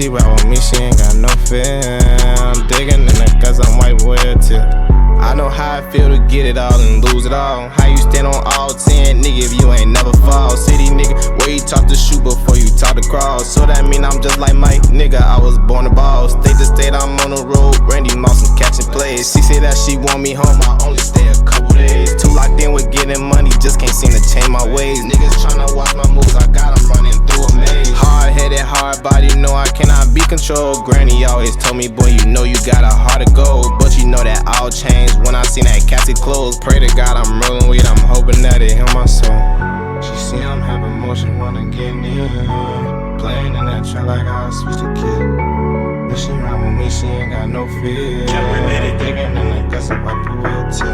she ride with me, she ain't got no fear. I'm digging in her cause I'm white royalty. I know how I feel to get it all and lose it all. How you stand on all 10, nigga, if you ain't never fall. City nigga, where you talk to shoot before you talk to cross. So that mean I'm just like Mike, nigga, I was born to ball. State to state, I'm on the road, Randy Moss and catching plays. She say that she want me home, I only stay a couple days. Too locked in with getting money, just can't seem to change my ways. Niggas tryna watch my moves, I got them running through a maze. Hard-headed, hard body, no I cannot be controlled. Granny always told me, boy, you know you got a heart of gold. But you know that all changed when I seen that casket close. Pray to God I'm rolling weed, I'm hoping that it heal my soul. She see I'm having motion, wanna get near her. Playing in that track like I switched a kid. If she ride with me, she ain't got no fear. Digging in the guts of my royalty.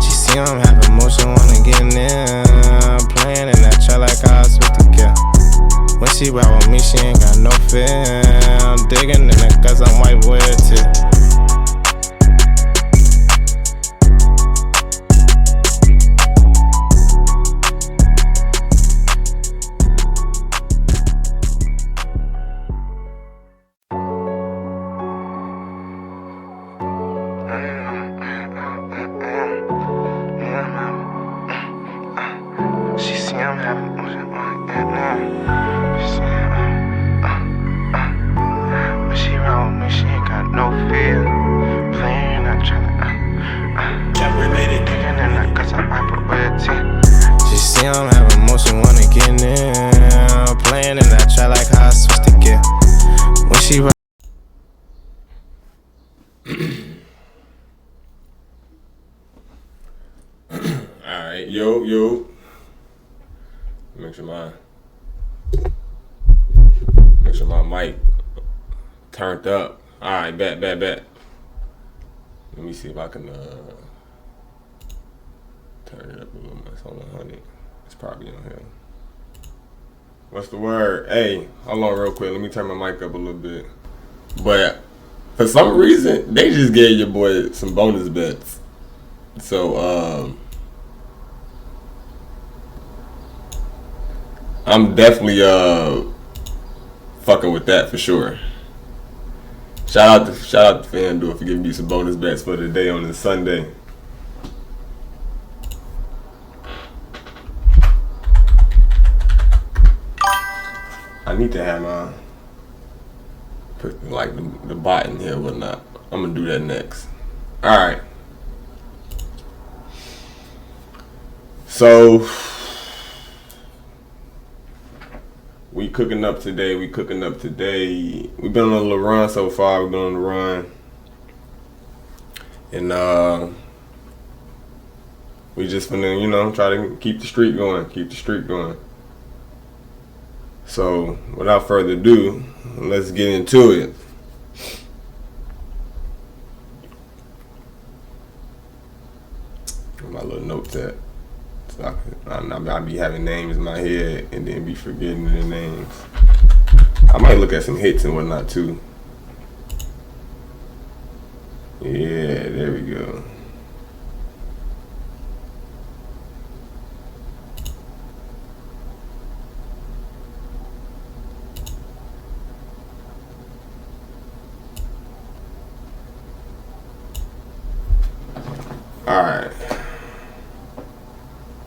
She see I'm having motion, wanna get near. Playing in that track like I switched a kid. When she ride with me, she ain't got no fear. I'm digging in the guts, I'm white royalty. She see I'm having motion, wanna get near. She see when she ride with me, she ain't got no fear. Playing, I tryna digging in that cause I wipe away a tear. She see I'm having motion, wanna get near. Playing in that track like how I switched to gear. When she ride. Alright, yo. Make sure my mic turned up. Alright, bet. Let me see if I can turn it up a little more. It's on 100. It's probably on here. What's the word? Hey, hold on real quick. Let me turn my mic up a little bit. But for some reason, they just gave your boy some bonus bets. So, I'm definitely fucking with that for sure. Shout out to FanDuel for giving me some bonus bets for the day on this Sunday. I need to have my put like the bot in here or whatnot. I'm gonna do that next. Alright. So we cooking up today. We've been on a little run so far. We've been on the run. And we just finna, try to keep the streak going. So without further ado, let's get into it. Where my little notes at? So I'll be having names in my head and then be forgetting the names. I might look at some hits and whatnot too. Yeah, there we go. Alright.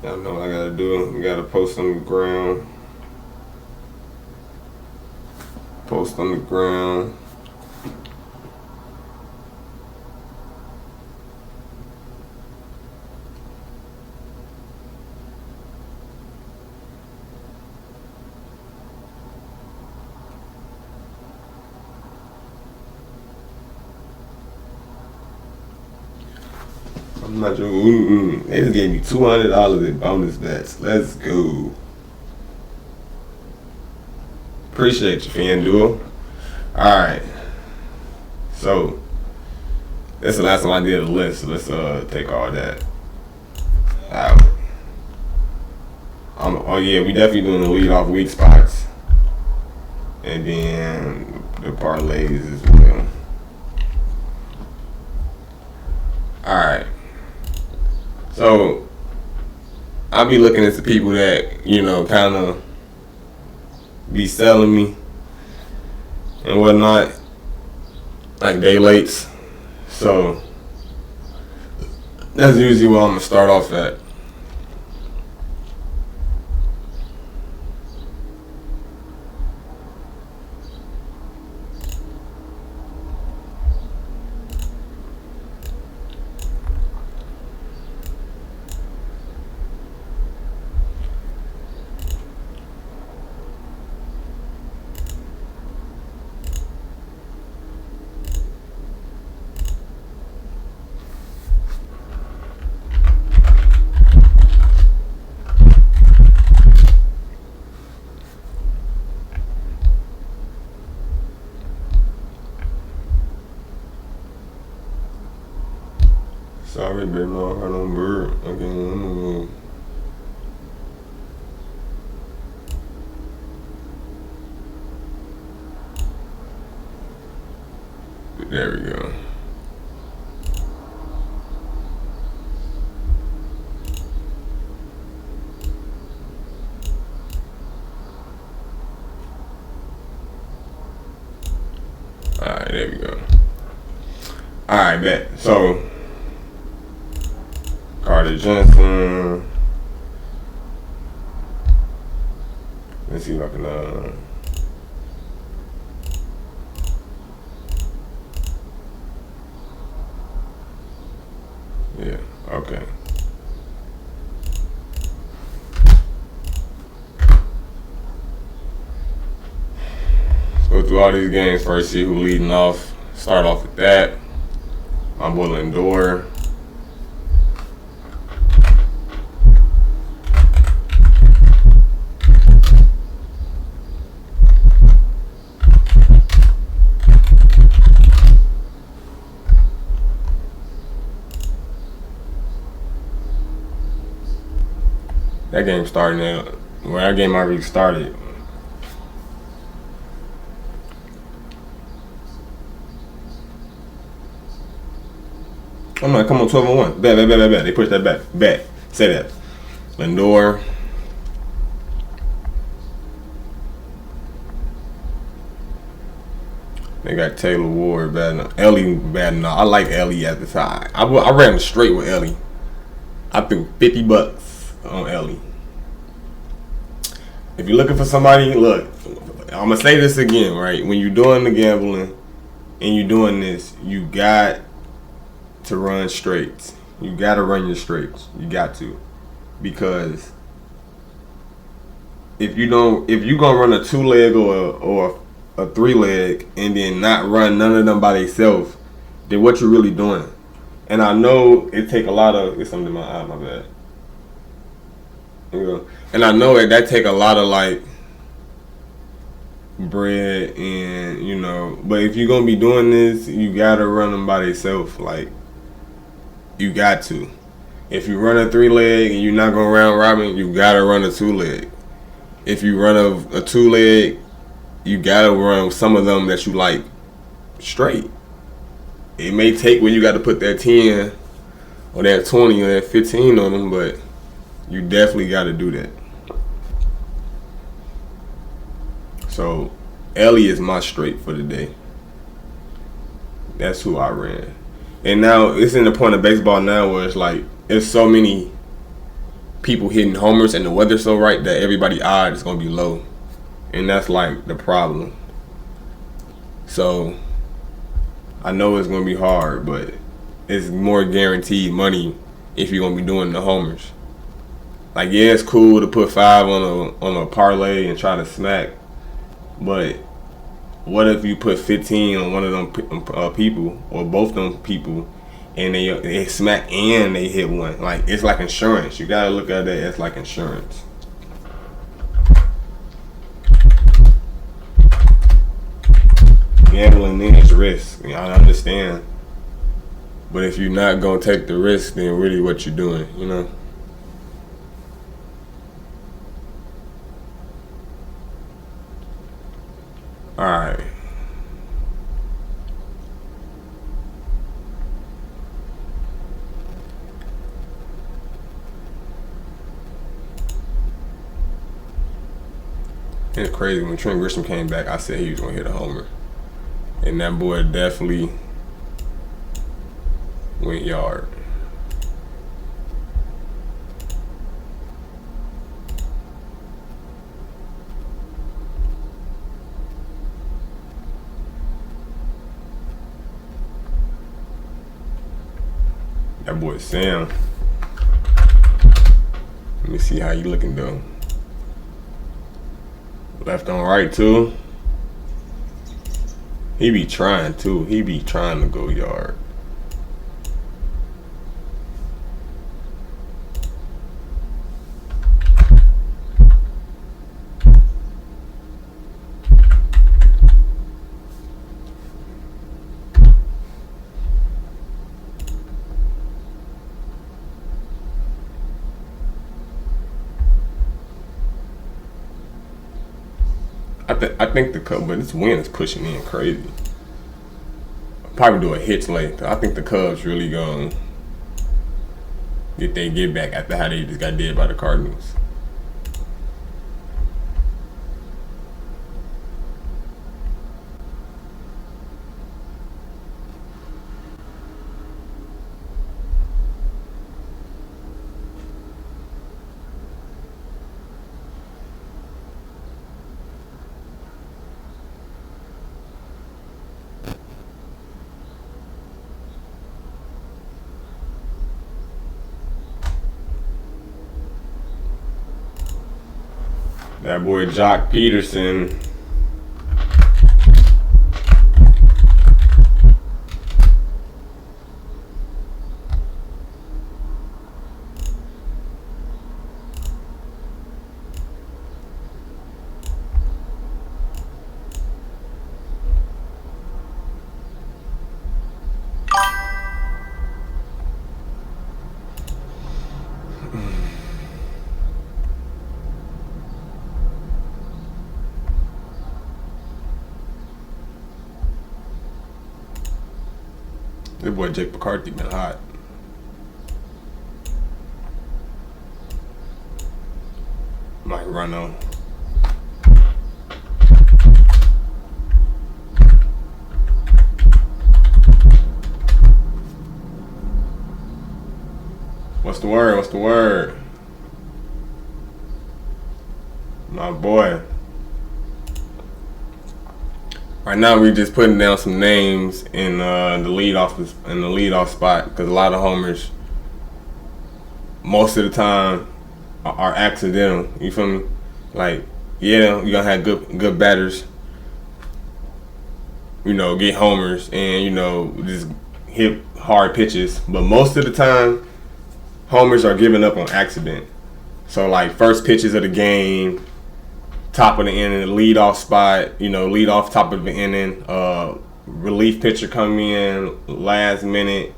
Y'all know what I gotta do. We gotta post on the ground. I'm not joking. They just gave me $200 in bonus bets. Let's go. Appreciate you, FanDuel. Alright. So, that's the last time I did a list. So let's take all that out. Oh yeah, we definitely doing the lead off weak spots. And then the parlays as well. Alright. So I'll be looking at the people that, kind of be selling me. and whatnot, like day lates. So that's usually where I'm gonna start off at. Sorry, baby, no, I got no bird. Okay, I'm gonna go. There we go. Alright, there we go. Alright, bet. So Carter Johnson. Let's see if I can yeah, okay. Let's go through all these games first, see who leading off. Start off with that. My boy Lindor. That game started now. Well, that game already started. I'm like, come on, 12-1. Bet. They pushed that back. Bet. Say that. Lindor. They got Taylor Ward batting. Ellie batting. I like Ellie at the time. I ran straight with Ellie. I threw $50 on Ellie. If you're looking for somebody, look, I'm gonna say this again, right? When you're doing the gambling and you're doing this, you got to run straights. You got to run your straights. You got to, because if you gonna run a 2-leg or a 3-leg and then not run none of them by themselves, then what you really doing? And I know it take a lot of. It's something in my eye. My bad. And I know that take a lot of like bread and but if you're gonna be doing this, you gotta run them by themselves. Like, you got to. If you run a 3-leg and you're not gonna round robin, you gotta run a 2-leg. If you run a 2-leg, you gotta run some of them that you like straight. It may take when you got to put that 10 or that 20 or that 15 on them, but you definitely got to do that. So Ellie is my straight for the day. That's who I ran. And now it's in the point of baseball now where it's like there's so many people hitting homers and the weather's so right that everybody's odds is gonna be low, and that's like the problem. So I know it's gonna be hard, but it's more guaranteed money if you're gonna be doing the homers. Like, yeah, it's cool to put 5 on a parlay and try to smack, but what if you put 15 on one of them people or both them people, and they smack and they hit one? Like, it's like insurance. You gotta look at that as like insurance. Gambling is risk. I understand, but if you're not gonna take the risk, then really what you doing? Alright. It's crazy. When Trent Grisham came back, I said he was going to hit a homer. And that boy definitely went yard. That boy Sam. Let me see how you looking though. Left on right too. He be trying too. He be trying to go yard. I think the Cubs, but this wind is pushing in crazy. Probably do a hitch late. I think the Cubs really gonna get their get back after how they just got dead by the Cardinals. That boy Jock Peterson. This boy Jake McCarthy been hot. Might run on. What's the word? What's the word? My boy. Right now we just putting down some names in the leadoff spot because a lot of homers, most of the time, are accidental. You feel me? Like, yeah, you're gonna have good batters, get homers and just hit hard pitches. But most of the time, homers are giving up on accident. So like first pitches of the game, top of the inning, lead off spot, lead off top of the inning, relief pitcher come in, last minute,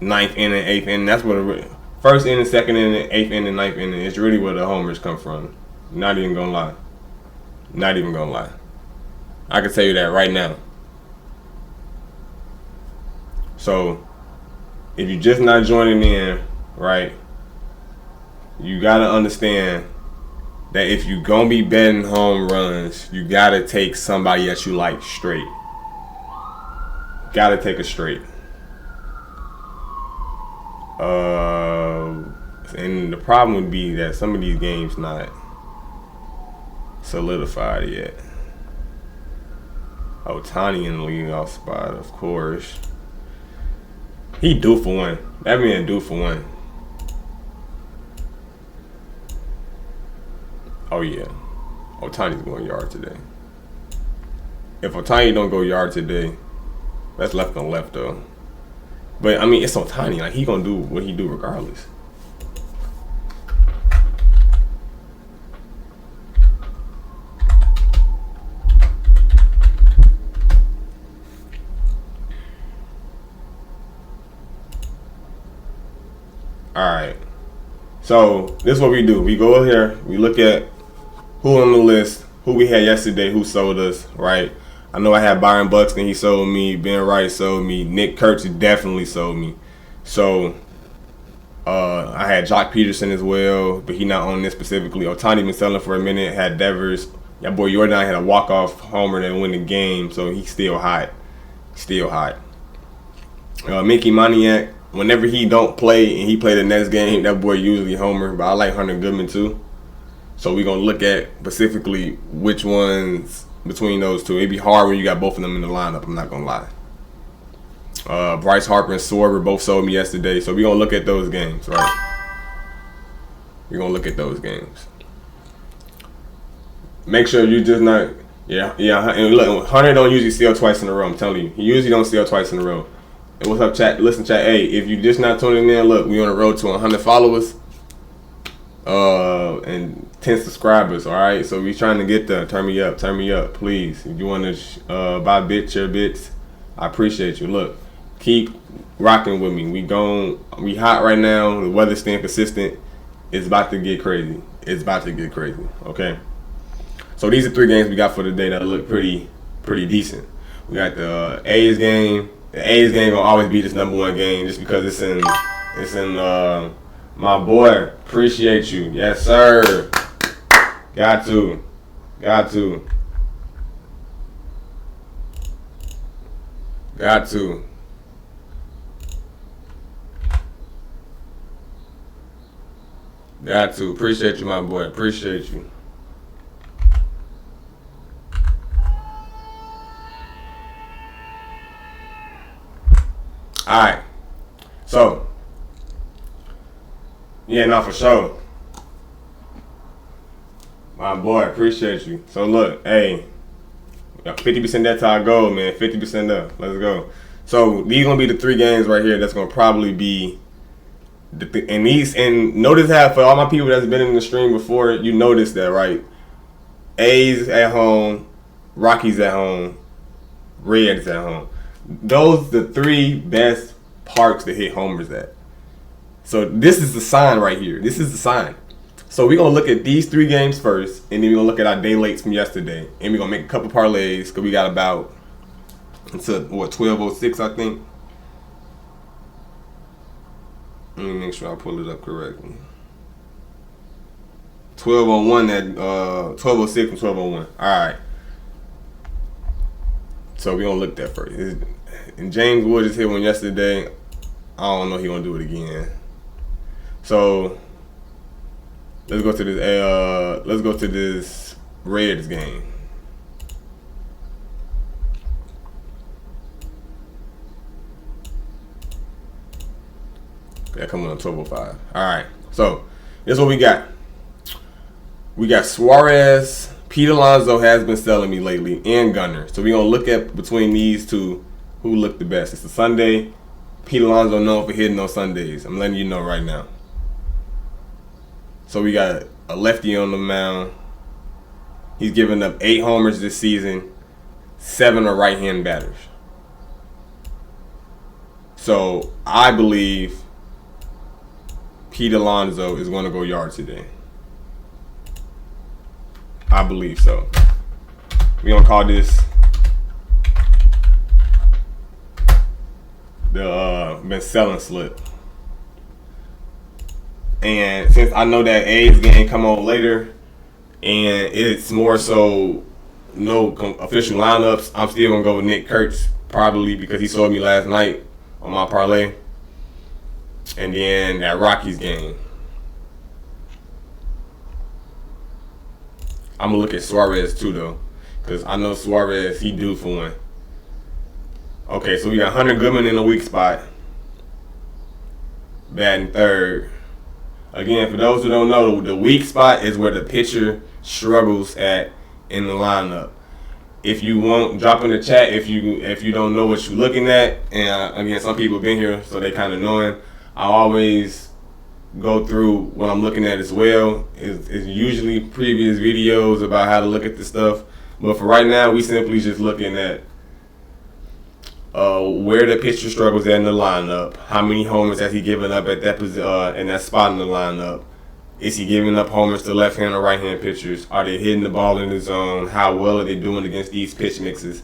ninth inning, eighth inning. That's what first inning, second inning, eighth inning, ninth inning. It's really where the homers come from. Not even gonna lie. Not even gonna lie. I can tell you that right now. So if you're just not joining in, right, you gotta understand that if you gonna be betting home runs, you gotta take somebody that you like straight. Gotta take a straight. And the problem would be that some of these games not solidified yet. Ohtani in the leadoff spot, of course. He due for one. That man due for one. Oh yeah, Ohtani's going yard today. If Ohtani don't go yard today, that's left on left though. But I mean, it's Ohtani. Like he gonna do what he do regardless. All right. So this is what we do. We go here. We look at who on the list, who we had yesterday, who sold us, right? I know I had Byron Buxton, he sold me. Ben Wright sold me. Nick Kurtz definitely sold me. So I had Jock Peterson as well, but he not on this specifically. Ohtani been selling for a minute. Had Devers, That boy Jordan had a walk-off homer that win the game, so he's still hot. Still hot. Mickey Moniak, whenever he don't play and he play the next game, that boy usually homer. But I like Hunter Goodman too. So we're going to look at specifically which ones between those two. It'd be hard when you got both of them in the lineup, I'm not going to lie. Bryce Harper and Schwarber both sold me yesterday, so we're going to look at those games, right? We're going to look at those games. Make sure you just not, and look, Hunter don't usually steal twice in a row, I'm telling you. He usually don't steal twice in a row. And what's up, chat? Listen, chat, hey, if you just not tuning in, look, we on the road to 100 followers and 10 subscribers, all right? So we trying to get there. Turn me up, please. If you want to buy bits, share bits, I appreciate you. Look, keep rocking with me. We hot right now. The weather's staying consistent. It's about to get crazy. Okay? So these are 3 games we got for the day that look pretty decent. We got the A's game. The A's game gonna always be this #1 game just because it's in my boy. Appreciate you. Yes, sir. Got to. Appreciate you, my boy. Appreciate you. Alright. So. Yeah, not for sure. My boy, appreciate you. So look, hey. 50% that's our goal, man. 50% up. Let's go. So these gonna be the 3 games right here that's gonna probably be and notice how for all my people that's been in the stream before, you notice that, right? A's at home, Rockies at home, Reds at home. Those the 3 best parks to hit homers at. So this is the sign right here. This is the sign. So we're gonna look at these 3 games first, and then we're gonna look at our day lates from yesterday, and we're gonna make a couple parlays because we got about until 12:06, I think. Let me make sure I pull it up correctly. 12:01 at 12:06 and 12:01. All right. So we gonna look that first. And James Wood just hit one yesterday. I don't know if he gonna do it again. So let's go to this. Let's go to this Reds game. That coming on 12:05. All right. So this is what we got. We got Suarez. Pete Alonso has been selling me lately, and Gunner. So we're gonna look at between these two who look the best. It's a Sunday. Pete Alonso known for hitting on Sundays. I'm letting you know right now. So we got a lefty on the mound. He's given up 8 homers this season. 7 are right-hand batters. So I believe Pete Alonso is going to go yard today. I believe so. We're going to call this the been selling slip. And since I know that A's game come on later, and it's more so no official lineups, I'm still going to go with Nick Kurtz, probably because he sold me last night on my parlay. And then that Rockies game, I'm going to look at Suarez too, though, because I know Suarez, he due for one. Okay, so we got Hunter Goodman in the weak spot, batting third. Again, for those who don't know, the weak spot is where the pitcher struggles at in the lineup. If you want, drop in the chat if you don't know what you're looking at. And again, some people have been here, so they kind of knowing. I always go through what I'm looking at as well. It's usually previous videos about how to look at this stuff. But for right now, we simply just looking at where the pitcher struggles at in the lineup. How many homers has he given up at that in that spot in the lineup? Is he giving up homers to left-hand or right-hand pitchers? Are they hitting the ball in the zone? How well are they doing against these pitch mixes?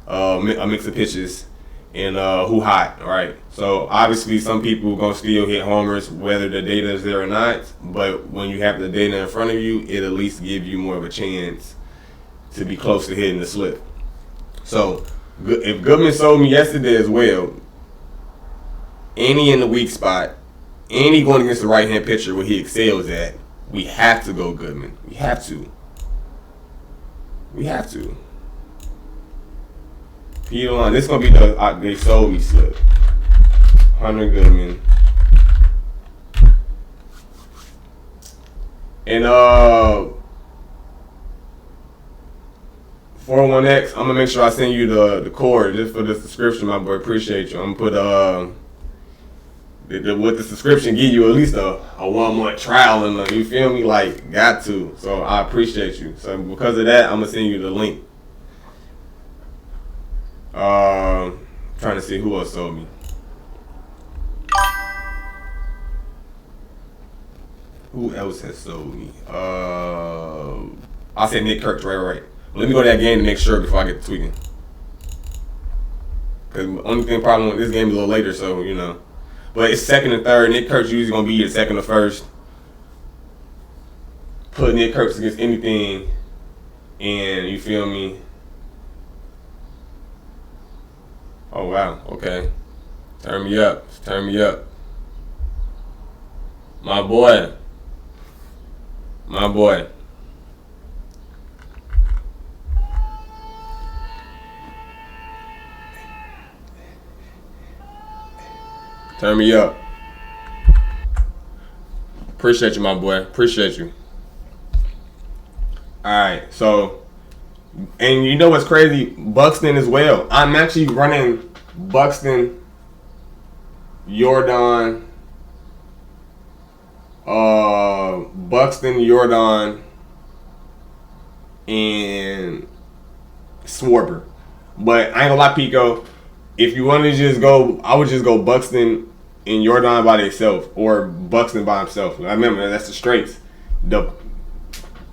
A mix of pitches. And who hot, right? So obviously some people are going to still hit homers whether the data is there or not. But when you have the data in front of you, it at least gives you more of a chance to be close to hitting the slip. So if Goodman sold me yesterday as well, and he in the weak spot, and he going against the right hand pitcher where he excels at, we have to go Goodman. We have to. We have to. Peter Line, this is gonna be the they sold me slip. Hunter Goodman. And 41X, I'm gonna make sure I send you the cord just for the subscription, my boy. Appreciate you. I'm gonna put with the subscription, give you at least a 1 month trial and you feel me? Like, got to. So I appreciate you. So because of that, I'm gonna send you the link. Trying to see who else sold me. Who else has sold me? I said Nick Kirk, right. Let me go to that game to make sure before I get to tweaking. Because the only thing problem with this game is a little later, so, you know. But it's second and third. Nick Kirk's usually going to be either second or first. Put Nick Kirk against anything, and you feel me? Oh, wow. Okay. Turn me up. Turn me up. My boy. My boy. Turn me up. Appreciate you, my boy. Appreciate you. Alright, so, and you know what's crazy? Buxton as well. I'm actually running Buxton, Jordan, and Swarber. But I ain't gonna lie, Pico. If you want to just go, I would just go Buxton and Jordan by themselves, or Buxton by himself. I remember that's the straights. The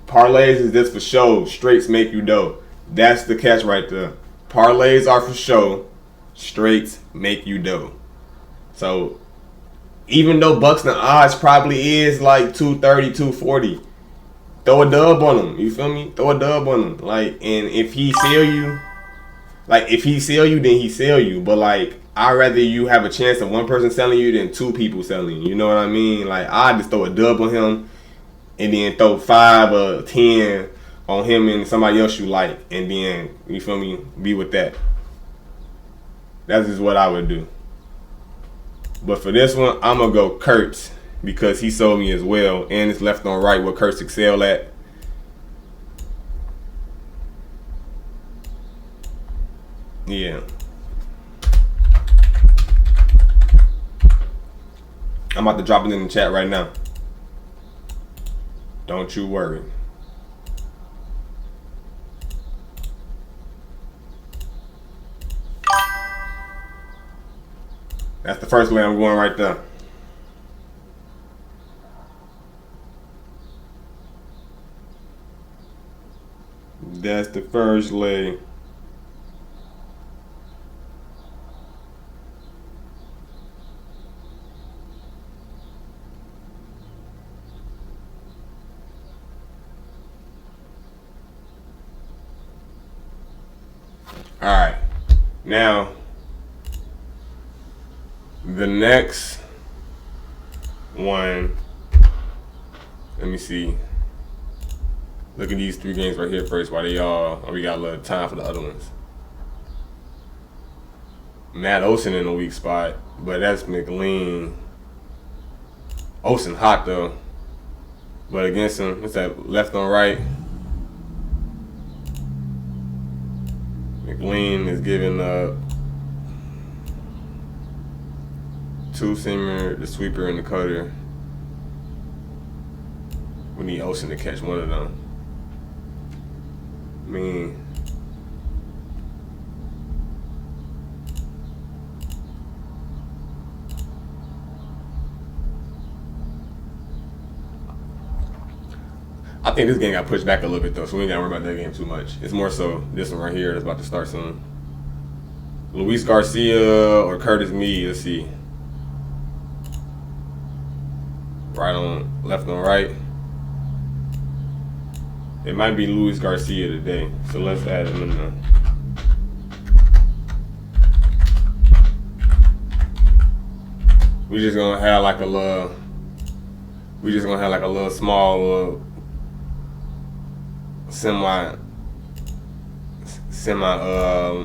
parlays is just for show. Straights make you dough. That's the catch right there. Parlays are for show. Straights make you dough. So even though Buxton odds probably is like 230, 240, throw a dub on him. You feel me? Throw a dub on him. Like, and if he sell you. Like, if he sell you, then he sell you. But, like, I'd rather you have a chance of one person selling you than 2 people selling you. You know what I mean? Like, I'd just throw a dub on him and then throw 5 or 10 on him and somebody else you like. And then, you feel me, be with that. That's just what I would do. But for this one, I'm going to go Kurtz because he sold me as well. And it's left on right where Kurtz excel at. Yeah. I'm about to drop it in the chat right now. Don't you worry. That's the first lay I'm going right there. That's the first lay. Alright, now the next one, let me see. Look at these 3 games right here first while they all, we got a little time for the other ones. Matt Olson in a weak spot, but that's McLean. Olson hot though, but against him, it's that left on right. McLean is giving up 2-seamer, the sweeper, and the cutter. We need Olsen to catch one of them. I mean, I think this game got pushed back a little bit though, so we ain't gotta worry about that game too much. It's more so this one right here that's about to start soon. Luis Garcia or Curtis Meade, let's see. Right on, left on right. It might be Luis Garcia today, so let's add him in there. We just gonna have like a little. We just gonna have like a little small, semi,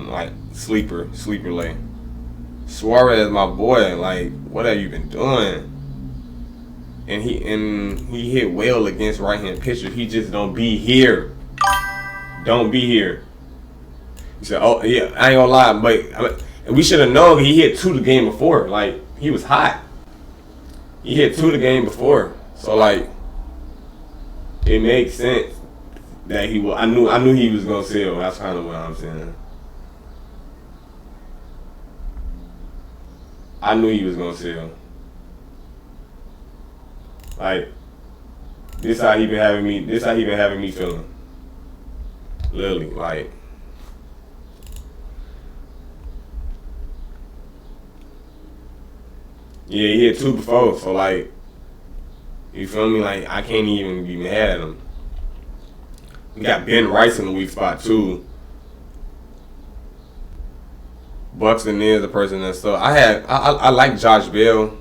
like sleeper lay. Suarez, my boy, like, what have you been doing? And he hit well against right-hand pitcher. He just don't be here. Don't be here. He said, "Oh yeah, I ain't gonna lie, but we should have known he hit 2 the game before. Like, he was hot. He hit 2 the game before, so like, it makes sense that he will. I knew he was gonna sell. That's kind of what I'm saying. I knew he was gonna sell. Like, this how he been having me. This how he been having me feeling. Literally, like. Yeah, he hit 2 before, so like, you feel me? Like, I can't even be mad at him. We got Ben Rice in the weak spot too. Buxton is the person that's so. I like Josh Bell.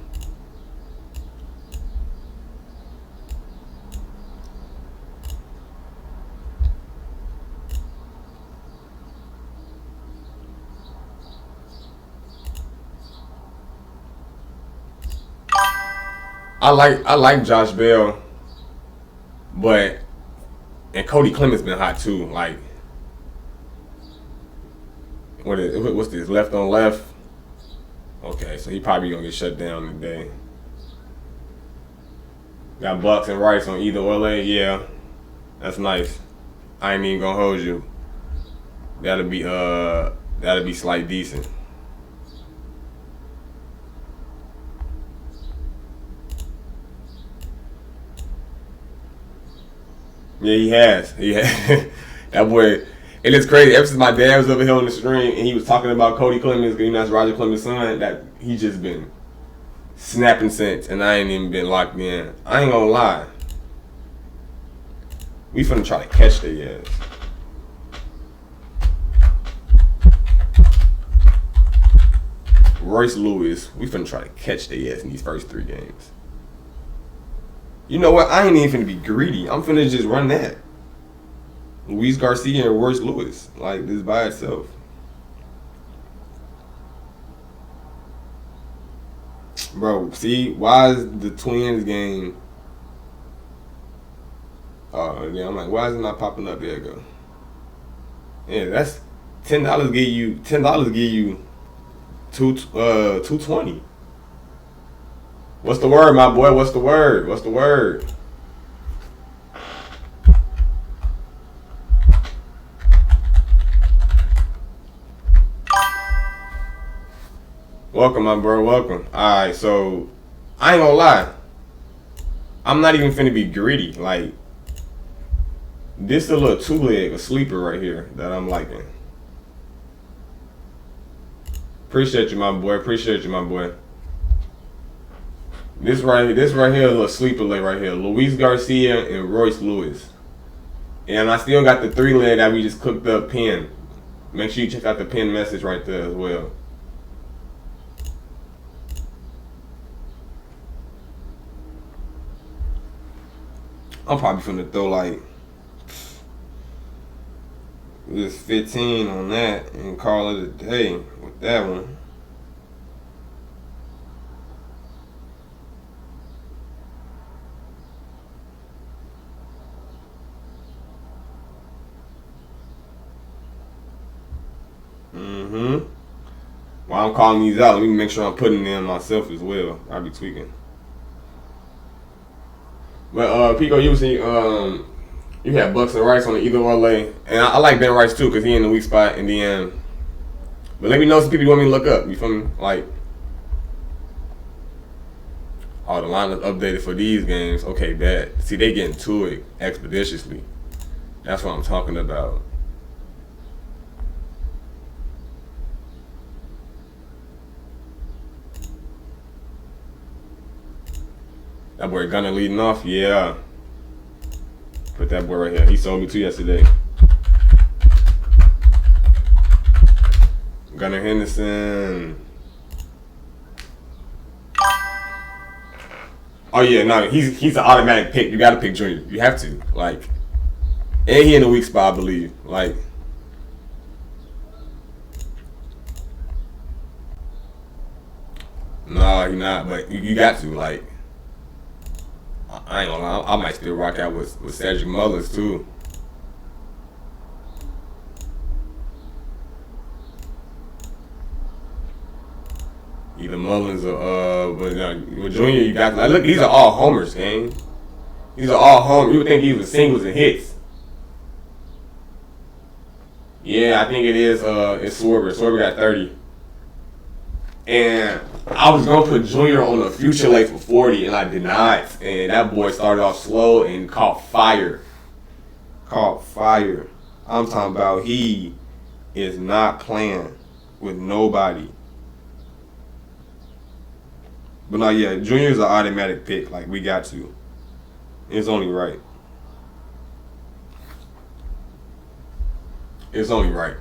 I like Josh Bell, but and Cody Clement's been hot too. Like, what's this? Left on left. Okay, so he probably gonna get shut down today. Got Bucks and Rice on either LA. Yeah, that's nice. I ain't even gonna hold you. That'll be slight decent. Yeah, he has. Yeah, that boy. And it's crazy. Ever since my dad was over here on the stream and he was talking about Cody Clemens, you know, that's Roger Clemens' son, that he just been snapping since, and I ain't even been locked in. I ain't gonna lie. We finna try to catch their ass. Royce Lewis, we finna try to catch their ass in these first 3 games. You know what? I ain't even finna be greedy. I'm finna just run that. Luis Garcia and Royce Lewis. Like, this by itself. Bro, see? Why is the Twins game... Oh, yeah, I'm like, why is it not popping up? There you go. Yeah, that's... $10 give you $220. What's the word, my boy? What's the word? What's the word? Welcome, my bro. Welcome. Alright, so I ain't gonna lie. I'm not even finna be greedy. Like, this is a little 2-leg, a sleeper right here that I'm liking. Appreciate you, my boy. Appreciate you, my boy. This right here, a little sleeper leg right here. Luis Garcia and Royce Lewis. And I still got the 3-leg that we just cooked up pin. Make sure you check out the pin message right there as well. I'm probably finna throw like this 15 on that and call it a day with that one. While I'm calling these out, let me make sure I'm putting them myself as well. I'll be tweaking. But Pico, you had Bucks and Rice on the either LA, and I like Ben Rice too because he in the weak spot in the end. But let me know some people you want me to look up. You feel me? Like, oh, the lineup updated for these games. Okay, bad. See, they getting to it expeditiously. That's what I'm talking about. That boy Gunner leading off, yeah. Put that boy right here. He sold me 2 yesterday. Gunnar Henderson. Oh yeah, no, he's an automatic pick. You gotta pick Junior. You have to. Like, and he in the weak spot, I believe. Like, no, he not. But you got to. Like, I ain't gonna lie. I might still rock out with Cedric Mullins too. Either Mullins or with Junior, you got to, like, look. These are all homers, gang. These are all homers. You would think he was singles and hits. Yeah, I think it is. It's Swerver. Swerver got 30. And I was gonna put Junior on the future late for 40, and I did not. And that boy started off slow and caught fire. Caught fire. I'm talking about he is not playing with nobody. But no, yeah, Junior's an automatic pick. Like, we got to. It's only right. It's only right.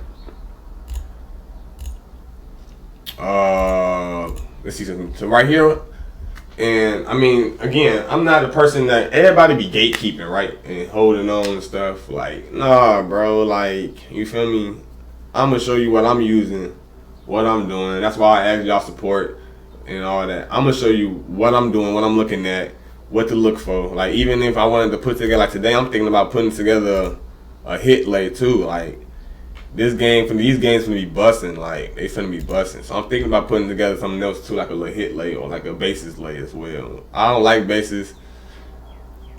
Let's see something. So right here, and I mean, again, I'm not a person that everybody be gatekeeping, right, and holding on and stuff. Like, nah, bro. Like, you feel me? I'm gonna show you what I'm using, what I'm doing. That's why I ask y'all support and all that. I'm gonna show you what I'm doing, what I'm looking at, what to look for. Like, even if I wanted to put together, like today, I'm thinking about putting together a hit lay too. Like, these games finna be busting. Like, they finna be busting. So I'm thinking about putting together something else too, like a little hit lay or like a bases lay as well. I don't like bases.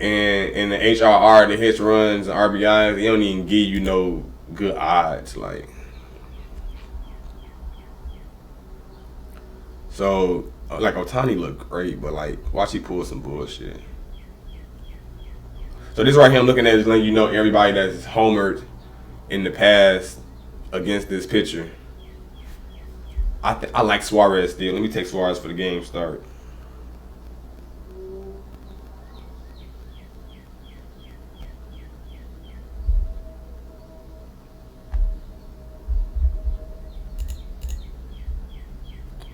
And in the HRR, the hits, runs, and RBIs, they don't even give you no good odds. Like, so, like, Ohtani looked great, but, like, watch he pull some bullshit. So this right here I'm looking at is letting you know everybody that's homered in the past against this pitcher. I like Suarez still. Let me take Suarez for the game start.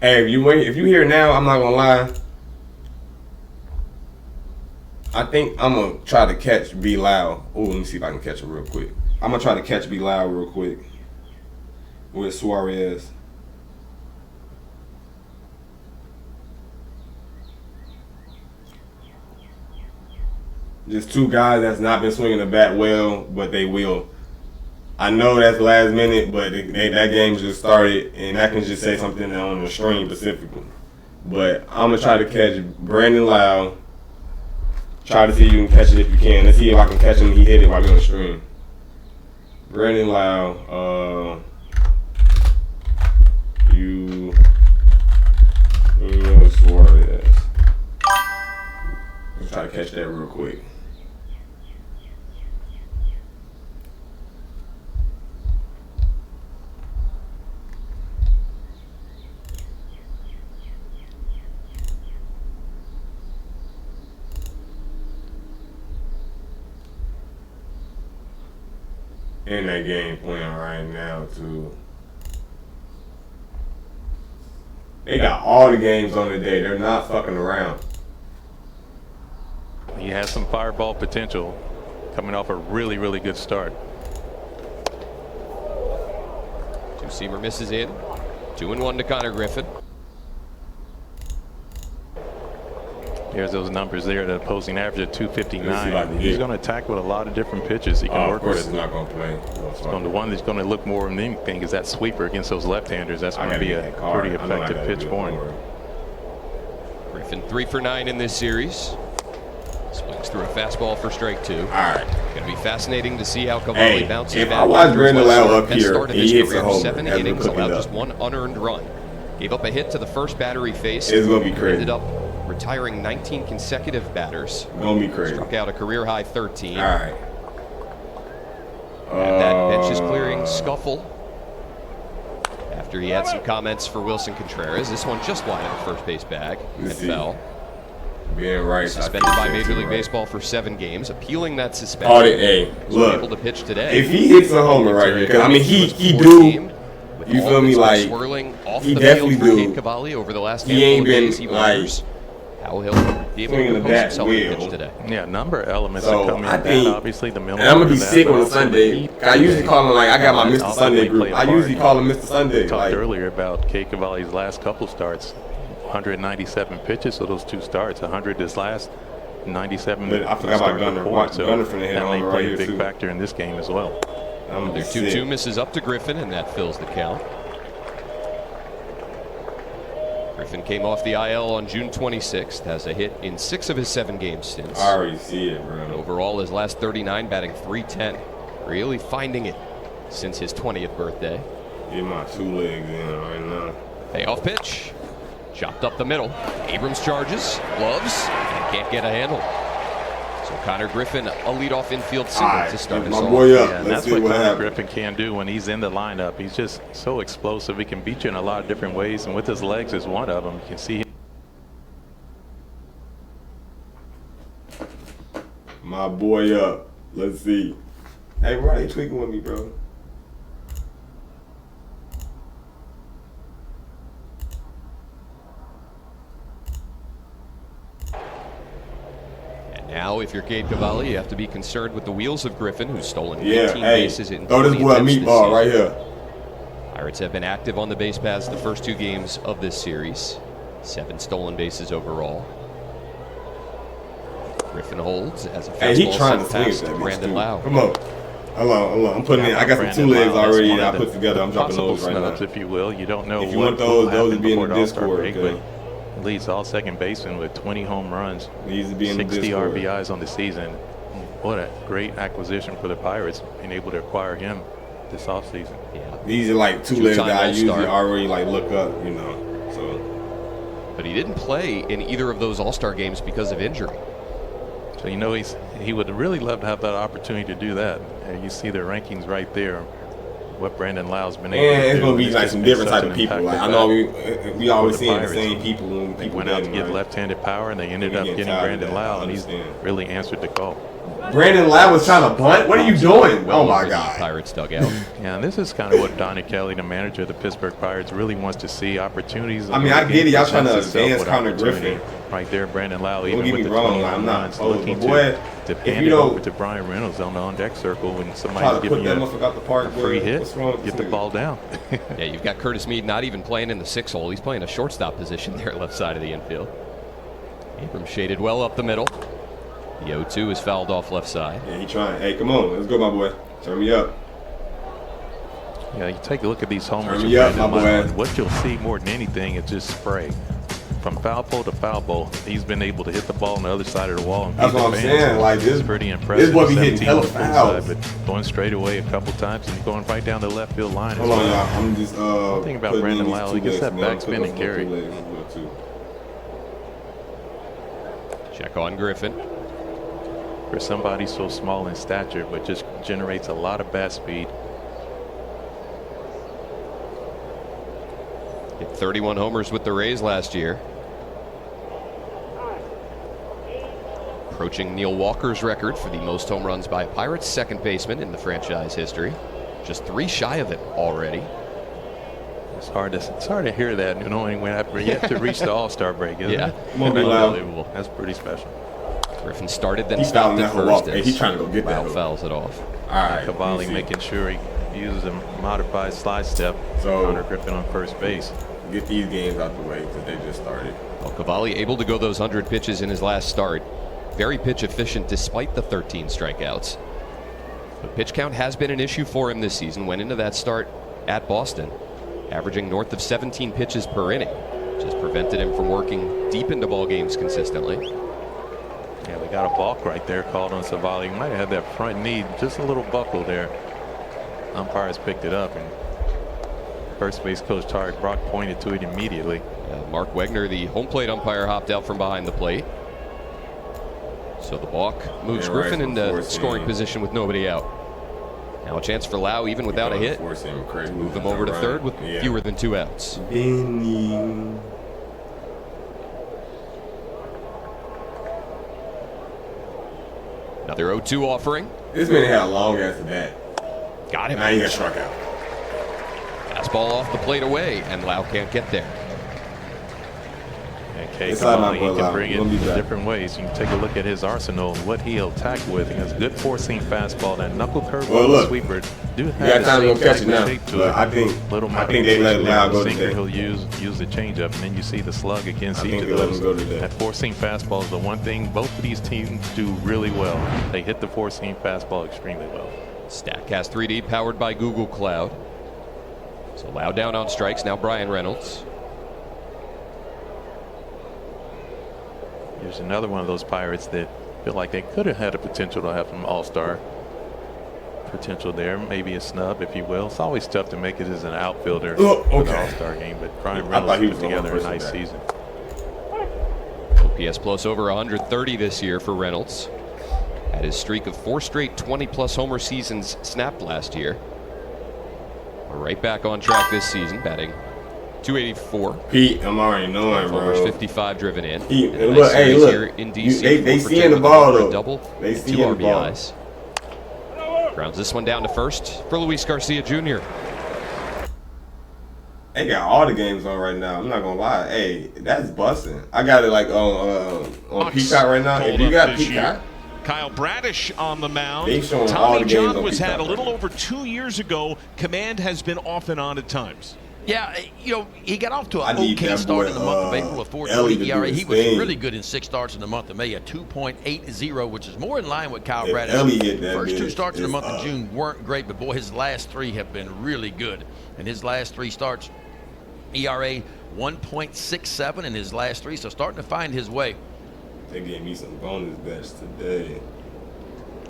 Hey, if you hear now, I'm not gonna lie. I think I'm gonna try to catch B Loud. Oh, let me see if I can catch it real quick. I'm gonna try to catch B Loud real quick with Suarez. Just two guys that's not been swinging the bat well, but they will. I know that's last minute, but that game just started, and I can just say something on the stream specifically. But I'm going to try to catch Brandon Lau. Try to see if you can catch it if you can. Let's see if I can catch him. He hit it while we're on the stream. Brandon Lau. Suarez. Let's try to catch that real quick. In that game playing right now too. They got all the games on the day. They're not fucking around. He has some fireball potential coming off a really, really good start. Two-seamer misses in. 2-1 to Connor Griffin. There's those numbers there, the opposing average at 259. He's going to attack with a lot of different pitches he can work with. Of course he's not going to play. The one that's going to look more than anything is that sweeper against those left-handers. That's going to be a pretty effective pitch for him. Griffin 3 for 9 in this series. Swings through a fastball for strike 2. All right. Going to be fascinating to see how Cavalli bounces back. If I watch Brandon Lau up here, he hits a homer. 7 innings, allowed just 1 unearned run. Gave up a hit to the first batter he faced. It's going to be crazy. Ended up retiring 19 consecutive batters. Gonna be crazy. Struck out a career high 13. All right. And that bench is clearing scuffle after he had some comments for Wilson Contreras. This one just wide of the first base bag and fell. Being right. Suspended by Major League Baseball for 7 games, appealing that suspension. Oh, hey, look. Able to pitch today. If he hits a homer right here, because I mean he do. You feel me? Like swirling off he the definitely field for do. Cade Cavalli over the last He ain't handful of days. been He like wonders how he'll be able to compose himself in pitch today. Yeah, number of elements So, that come in. I think, Obviously, the middle. And I'm gonna be sick on a Sunday. I usually call him like I got my Mr. Sunday group. I usually call him Mr. Sunday. We talked like, earlier about Cade Cavalli's last couple starts, 197 pitches, so those 2 starts, 100 this last, 97. But I forgot about Gunner. Before, so Gunner from the head that may on right play here a big too. factor in this game as well. Their 2-2 misses up to Griffin, and that fills the count. Griffin came off the IL on June 26th, has a hit in 6 of his 7 games since. I already see it, bro. Overall, his last 39, batting .310. Really finding it since his 20th birthday. Get my 2 legs in right now. Payoff pitch. Chopped up the middle. Abrams charges, gloves, and can't get a handle. So Connor Griffin, a leadoff infield single to start us my off. boy up. Yeah, and Let's that's see what what Connor happens. Griffin can do when he's in the lineup. He's just so explosive. He can beat you in a lot of different ways, and with his legs is one of them. You can see him. My boy up. Let's see. Hey, why they tweaking with me, bro? Now, if you're Cade Cavalli, you have to be concerned with the wheels of Griffin, who's stolen 18 hey, bases in throw this 20 boy a attempts this meatball season. right here. Pirates have been active on the base paths the first 2 games of this series. 7 stolen bases overall. Griffin holds as a Hey, he fastball trying to sent swing past at that Brandon bitch, Lau. too. Come on. Hold on. I'm putting in. I got some Brandon 2 legs Lau, that's already one that I of the put together. I'm dropping possible those right now. snubs, if you will. You don't know If you what want those, will those happen would be in the before All-Star Discord, break, okay? but leads all second baseman with 20 home runs, Needs to be in the 60 Discord. RBIs on the season. What a great acquisition for the Pirates, being able to acquire him this offseason. Yeah. These are like 2 legs Two-time that I usually All-Star. already like look up, you know. So But he didn't play in either of those All-Star games because of injury. So you know he would really love to have that opportunity to do that. And you see the rankings right there, what Brandon Lau's been able to do. and it's gonna be It's like just some been different such type of an people. Like I impactful know fact we always for the seeing the Pirates. same people when They people went out to doesn't, get right? left-handed power, and they ended We up getting getting tired of Brandon that. Lau, I and he's understand. really answered the call. Brandon Lau was trying to bunt. What are you doing? Well Oh my into the God! Pirates dugout. Yeah, and this is kind of what Donnie Kelly, the manager of the Pittsburgh Pirates, really wants to see opportunities. I mean, I get it. Y'all trying to presents itself advance with Connor opportunity. Griffin. Right there, Brandon Lau, Don't even get with me the wrong, 20 I'm home not runs, opposed, looking but boy, to if hand you it don't over to Brian Reynolds on the on-deck circle when Try somebody's to giving put you that a motherfucker out the park. free boy. hit, What's wrong with get this the nigga? ball down. Yeah, you've got Curtis Meade not even playing in the 6 hole. He's playing a shortstop position there left side of the infield. Abrams shaded well up the middle. The 0-2 is fouled off left side. Yeah, he trying. Hey, come on, let's go, my boy. Turn me up. Yeah, you take a look at these homers. Turn from me up, Brandon my Lau, boy. and what you'll see more than anything is just spray. From foul pole to foul pole, he's been able to hit the ball on the other side of the wall. And That's beat what the I'm fans. saying. Like It's this, pretty impressive. this boy be hitting 17 hella on the full fouls. side, but going straight away a couple times and going right down the left field line. Hold as on, well. y'all. I'm just One thing about putting Brandon in Lau, these he 2 gets legs, that man. I'm backspin putting and those carry. 2 legs as well, too. Check on Griffin. For somebody so small in stature, but just generates a lot of bat speed. Hit 31 homers with the Rays last year. Approaching Neil Walker's record for the most home runs by a Pirates second baseman in the franchise history. Just 3 shy of it already. It's hard to hear that, knowing when you have to reach the All-Star break, isn't Yeah. it? Come on, be loud. Unbelievable. That's pretty special. Griffin started, then He's stopped fouling at that hoe off. first. Hey, he's trying to go get that Lau hoe. fouls it off. All right, Cavalli let me see. making sure he uses a modified slide step. So- Connor Griffin on first base. Get these games out the way because they just started. Well, Cavalli able to go those 100 pitches in his last start. Very pitch efficient despite the 13 strikeouts. But pitch count has been an issue for him this season. Went into that start at Boston, averaging north of 17 pitches per inning. Just prevented him from working deep into ball games consistently. Yeah, we got a balk right there called on Cavalli. He might have had that front knee, just a little buckle there. Umpires picked it up, and first base coach Tarek Brock pointed to it immediately. Mark Wegner, the home plate umpire, hopped out from behind the plate. So the balk moves Yeah, Griffin right, into forcing scoring him. position with nobody out. Now a chance for Lau, even without a hit. Force him crazy. Move him over to third with Yeah. fewer than 2 outs. Benny. Another 0-2 offering. This man had a long ass bat. Got him. Now he got struck out. Fastball off the plate away, and Lau can't get there. And K. Inside my Kamali, he bloodline. can bring it We'll be in back. different ways. You can take a look at his arsenal and what he'll attack with. He has good four-seam fastball, that knuckle curve Well, on look, the sweeper. Do You have got the time to go same catch it type now. of shape to But it. I think they let Lau go sinker today. he'll use the changeup, and then you see the slug against I each think of they let those. him go today. That four-seam fastball is the one thing both of these teams do really well. They hit the four-seam fastball extremely well. StatCast 3D powered by Google Cloud. So Lau down on strikes. Now Brian Reynolds. There's another one of those Pirates that feel like they could have had a potential to have some all-star potential there. Maybe a snub, if you will. It's always tough to make it as an outfielder Oh, for okay. the all-star game, but Brian I thought Reynolds he put was the together a one nice person season. OPS plus over 130 this year for Reynolds. Had his streak of 4 straight 20-plus homer seasons snapped last year. We're right back on track this season, batting .284. Pete, I'm already knowing, Homers, bro. 55 driven in. Pete, And a look, nice hey, series look. here in DC. They 4 for seeing 10 the with a ball, homer, though. double, They and 2 seeing the ball. RBIs. Grounds this one down to first for Luis Garcia Jr. They got all the games on right now. I'm not gonna lie. Hey, that's busting. I got it like on Peacock right now. If you got Peacock, Kyle Bradish on the mound. they showing all Tommy the games John on was Peacock had a right little now. over 2 years ago. Command has been off and on at times. Yeah, you know, he got off to I an need okay that start boy, in the month of April, a Ellie 4.20 to do ERA. his He was thing. really good in 6 starts in the month of May, a 2.80, which is more in line with Kyle If Bradish. Ellie hit that First 2 bitch, starts in the it's month of up. June weren't great, but boy, his last 3 have been really good. And his last 3 starts, ERA 1.67 in his last 3, so starting to find his way. They gave me some bonus bets today.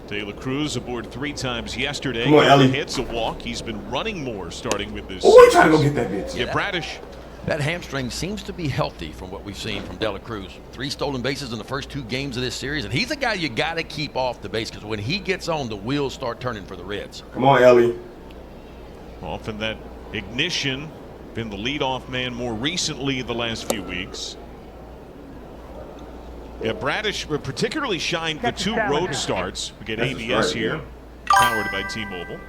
De La Cruz aboard 3 times yesterday. Come on, Couple Ellie. hits, a walk. He's been running more starting with this. Oh, he trying to go get that bitch. Yeah, Bradish. That hamstring seems to be healthy from what we've seen from De La Cruz. 3 stolen bases in the first 2 games of this series, and he's a guy you got to keep off the base because when he gets on, the wheels start turning for the Reds. Come on, Ellie. Often that ignition, been the leadoff man more recently the last few weeks. Yeah, Bradish particularly shined the 2 road starts. We get That's ABS right, here, yeah. powered by T-Mobile.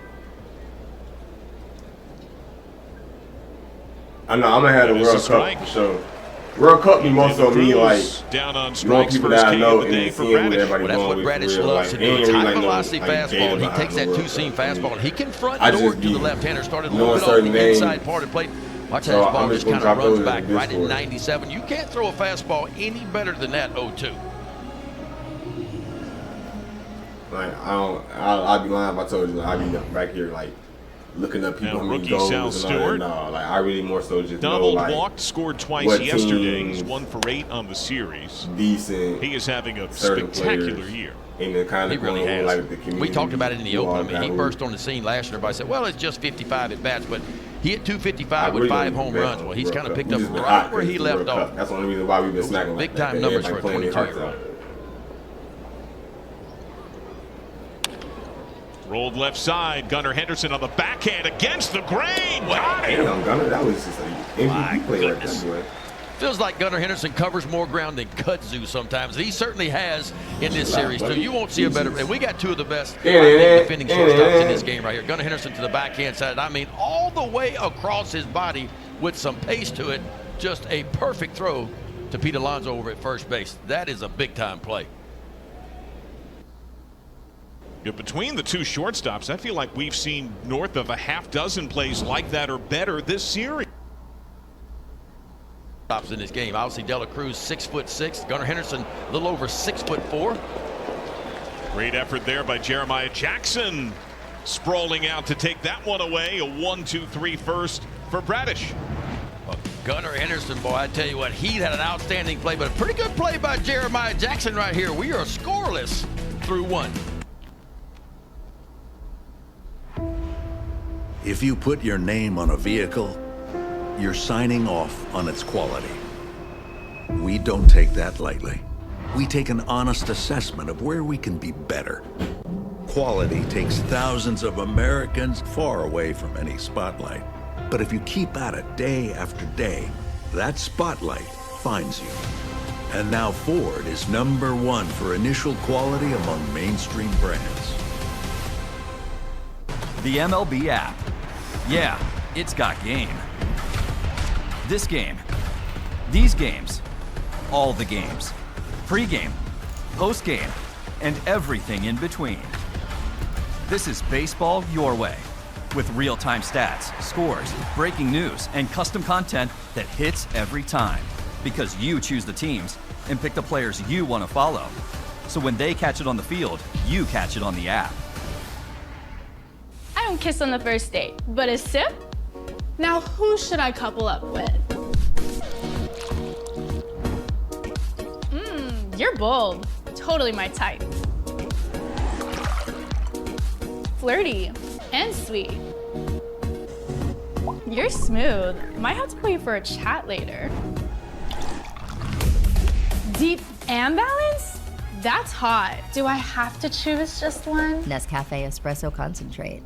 I know I'm gonna have the That is World a Cup strike. for sure. World Cup be more so me like down on knowing strikes, people first that I K know of the and day then for seeing what Bradish. everybody Well, that's what going with Bradish for real. loves Like, to do. ain't really High like no, velocity like, fastball, data and he behind takes the that World 2-seam Cup for me. fastball, and he can front I door just to the be left-hander, started knowing moving off certain the names. inside part of the plate. Watch So how his I'm ball just just gonna kind of drop runs those back in right at Discord. 97. You can't throw a fastball any better than that 0-2. Like I'd be lying if I told you. Like, I'd be back here like looking up people Now, how many rookie goals Sal and all Stewart. that. No, like I really more so just know Doubled, like walked, scored twice what yesterday. teams He's 1 for 8 on the series. decent. He is having a certain spectacular players year. And the kind He of really going has. like the community. We talked about it in the you open. all I mean, he got burst on the scene last year. Everybody said, well, it's just 55 at bats, but he hit 255 with really 5 don't home bet runs. on Well, the he's World kind of Cup. picked We up just been right hot where he 'cause it's the left World off. Cup. That's the only reason why we've been smacking like Big-time that. numbers Everybody for playing their 22. hearts out. Rolled left side. Gunnar Henderson on the backhand against the grain. Got him. Damn, Gunner, that was just an MVP play right goodness. there, boy. Feels like Gunnar Henderson covers more ground than kudzu sometimes. He certainly has in this series, too. You won't see a better. And we got 2 of the best I think, defending shortstops in this game right here. Gunnar Henderson to the backhand side. I mean, all the way across his body with some pace to it. Just a perfect throw to Pete Alonso over at first base. That is a big-time play. Yeah, between the 2 shortstops, I feel like we've seen north of a half dozen plays like that or better this series. Stops in this game. Obviously, De La Cruz 6'6". Gunnar Henderson a little over 6'4". Great effort there by Jeremiah Jackson. Sprawling out to take that one away. A 1-2-3 first for Bradish. Gunnar Henderson, boy, I tell you what, he had an outstanding play, but a pretty good play by Jeremiah Jackson right here. We are scoreless through 1. If you put your name on a vehicle, you're signing off on its quality. We don't take that lightly. We take an honest assessment of where we can be better. Quality takes thousands of Americans far away from any spotlight. But if you keep at it day after day, that spotlight finds you. And now Ford is #1 for initial quality among mainstream brands. The MLB app. Yeah, it's got game. This game. These games. All the games. Pre-game, post-game, and everything in between. This is baseball your way. With real-time stats, scores, breaking news, and custom content that hits every time. Because you choose the teams and pick the players you want to follow. So when they catch it on the field, you catch it on the app. I don't kiss on the first date, but a sip? Now who should I couple up with? You're bold. Totally my type. Flirty and sweet. You're smooth. Might have to put you for a chat later. Deep and balanced? That's hot. Do I have to choose just one? Nescafe Espresso Concentrate.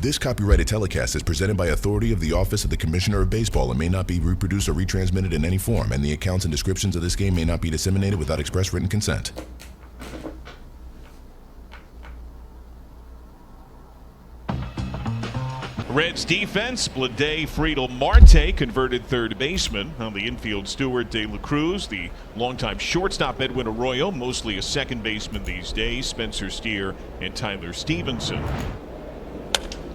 This copyrighted telecast is presented by authority of the Office of the Commissioner of Baseball and may not be reproduced or retransmitted in any form, and the accounts and descriptions of this game may not be disseminated without express written consent. Reds defense, Blade Friedel Marte, converted third baseman. On the infield, Stuart De La Cruz, the longtime shortstop Edwin Arroyo, mostly a second baseman these days, Spencer Steer and Tyler Stevenson.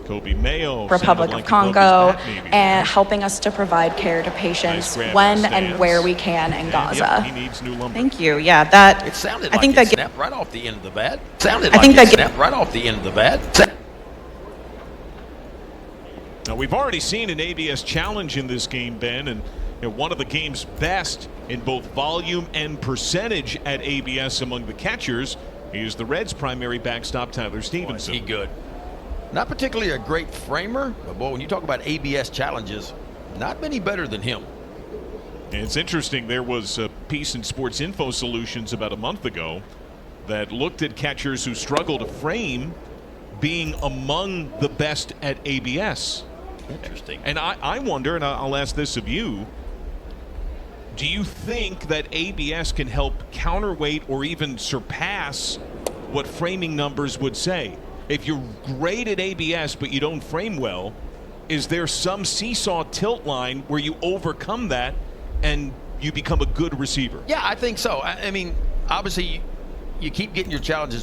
Kobe Mayo, Republic of Congo, and helping us to provide care to patients when and where we can in Gaza. Yep, he needs new lumber. Thank you. Yeah, that. It sounded I like think it that snapped right off the end of the bat. Sounded I like think it that snapped right off the end of the bat. Now, we've already seen an ABS challenge in this game, Ben, and one of the game's best in both volume and percentage at ABS among the catchers is the Reds' primary backstop, Tyler Stevenson. Boy, he good. Not particularly a great framer, but boy, when you talk about ABS challenges, not many better than him. And it's interesting, there was a piece in Sports Info Solutions about a month ago that looked at catchers who struggle to frame being among the best at ABS. Interesting. And I wonder, and I'll ask this of you, do you think that ABS can help counterweight or even surpass what framing numbers would say? If you're great at ABS but you don't frame well, is there some seesaw tilt line where you overcome that and you become a good receiver? Yeah, I think so. I mean, obviously, you keep getting your challenges